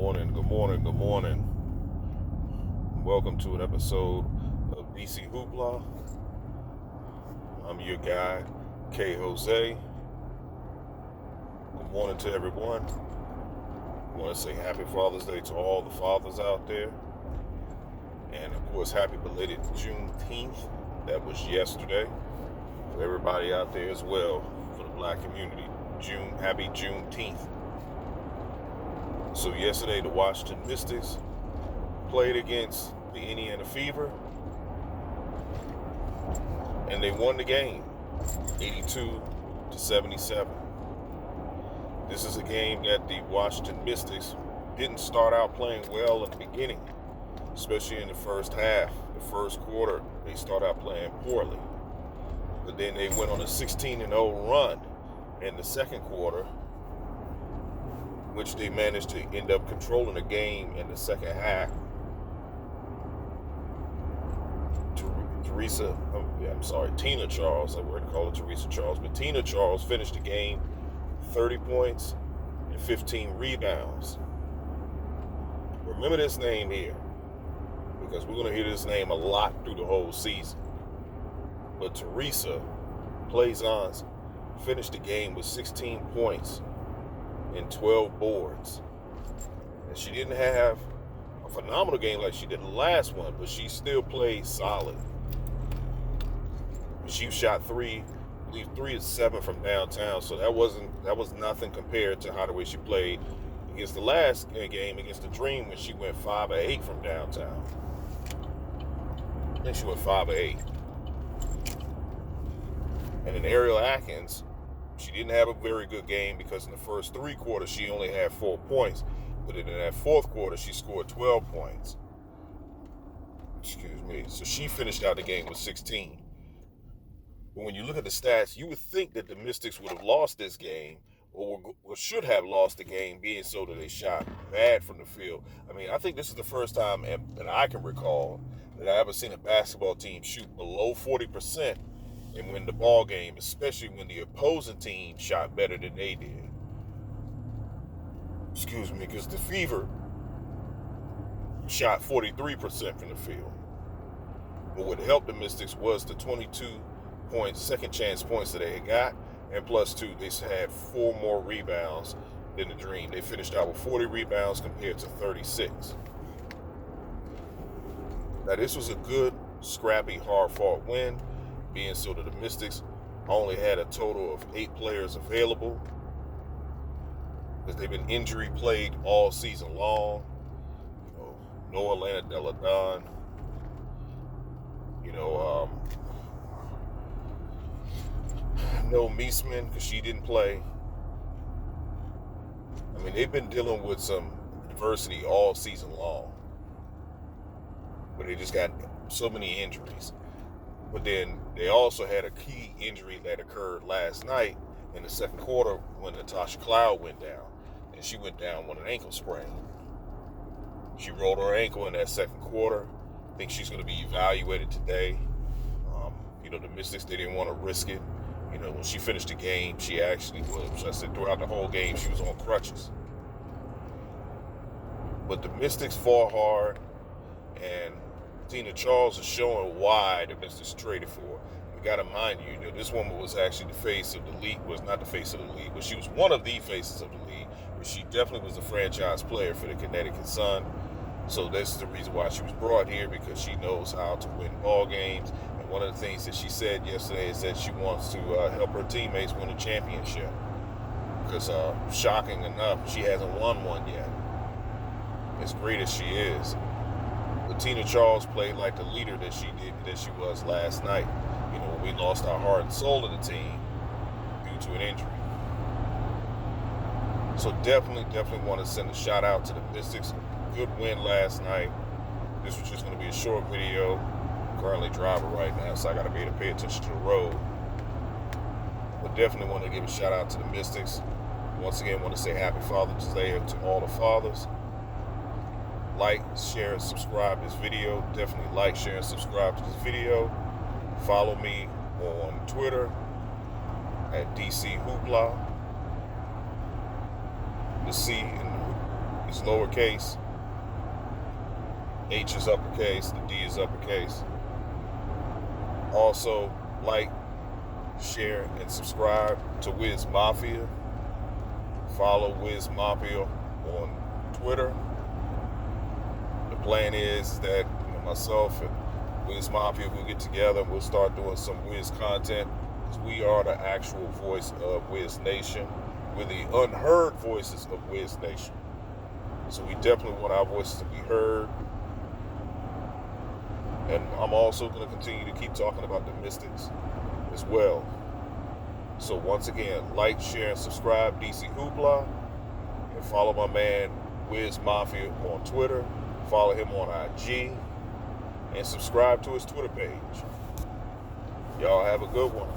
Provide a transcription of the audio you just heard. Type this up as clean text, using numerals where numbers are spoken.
morning, good morning, good morning. Welcome to an episode of DC Hoopla. I'm your guy, K. Jose. Good morning to everyone. I want to say happy Father's Day to all the fathers out there. And of course, happy belated Juneteenth. That was yesterday. For everybody out there as well, for the black community. Happy Juneteenth. So yesterday, the Washington Mystics played against the Indiana Fever, and they won the game, 82-77. This is a game that the Washington Mystics didn't start out playing well in the beginning, especially in the first half. The first quarter, they started out playing poorly, but then they went on a 16-0 run in the second quarter, which they managed to end up controlling the game in the second half. Tina Charles, I wouldn't call it Teresa Charles, but Tina Charles finished the game 30 points and 15 rebounds. Remember this name here, because we're going to hear this name a lot through the whole season. But Teresa Plaisance finished the game with 16 points and 12 boards. And she didn't have a phenomenal game like she did the last one, but she still played solid. She shot 3 of 7 from downtown, so that was nothing compared to how the way she played against the last game against the Dream, when she went 5 of 8 from downtown. I think she went 5 of 8. And then Ariel Atkins, she didn't have a very good game because in the first 3 quarters she only had 4 points, but in that fourth quarter she scored 12 points. So she finished out the game with 16. But when you look at the stats, you would think that the Mystics would have lost this game, or should have lost the game, being so that they shot bad from the field. I mean, I think this is the first time that I can recall that I ever seen a basketball team shoot below 40% and win the ball game, especially when the opposing team shot better than they did. Because the Fever shot 43% from the field. But what helped the Mystics was the 22 second chance points that they had got, and plus 2, they had 4 more rebounds than the Dream. They finished out with 40 rebounds compared to 36. Now this was a good, scrappy, hard-fought win, being so that the Mystics only had a total of 8 players available, because they've been injury plagued all season long. Noah Lana-Deladon, No Meisman, because she didn't play. I mean, they've been dealing with some adversity all season long, but they just got so many injuries. But then they also had a key injury that occurred last night in the second quarter when Natasha Cloud went down, and she went down with an ankle sprain. She rolled her ankle in that second quarter. I think she's going to be evaluated today. The Mystics, they didn't want to risk it. When she finished the game, she actually was. I said throughout the whole game, she was on crutches. But the Mystics fought hard, and Tina Charles is showing why the Mystics traded for her. We got to mind you, this woman was actually the face of the league. Was not the face of the league, but she was one of the faces of the league. But she definitely was the franchise player for the Connecticut Sun. So this is the reason why she was brought here, because she knows how to win ball games. And one of the things that she said yesterday is that she wants to help her teammates win a championship. Because shocking enough, she hasn't won one yet, as great as she is. But Tina Charles played like the leader that she was last night. We lost our heart and soul of the team due to an injury. So definitely want to send a shout out to the Mystics. Good win last night. This was just going to be a short video. I'm currently driving right now, so I got to be able to pay attention to the road. But definitely want to give a shout out to the Mystics. Once again, want to say happy Father's Day to all the fathers. Like, share, and subscribe to this video. Definitely like, share, and subscribe to this video. Follow me on Twitter at DC Hoopla. The C in is lowercase, H is uppercase, the D is uppercase. Also, like, share, and subscribe to Wiz Mafia. Follow Wiz Mafia on Twitter. The plan is that myself and Wiz Mafia will get together and we'll start doing some Wiz content, because we are the actual voice of Wiz Nation. We're the unheard voices of Wiz Nation. So we definitely want our voices to be heard. And I'm also going to continue to keep talking about the Mystics as well. So once again, like, share, and subscribe, DC Hoopla. And follow my man, Wiz Mafia, on Twitter. Follow him on IG. And subscribe to his Twitter page. Y'all have a good one.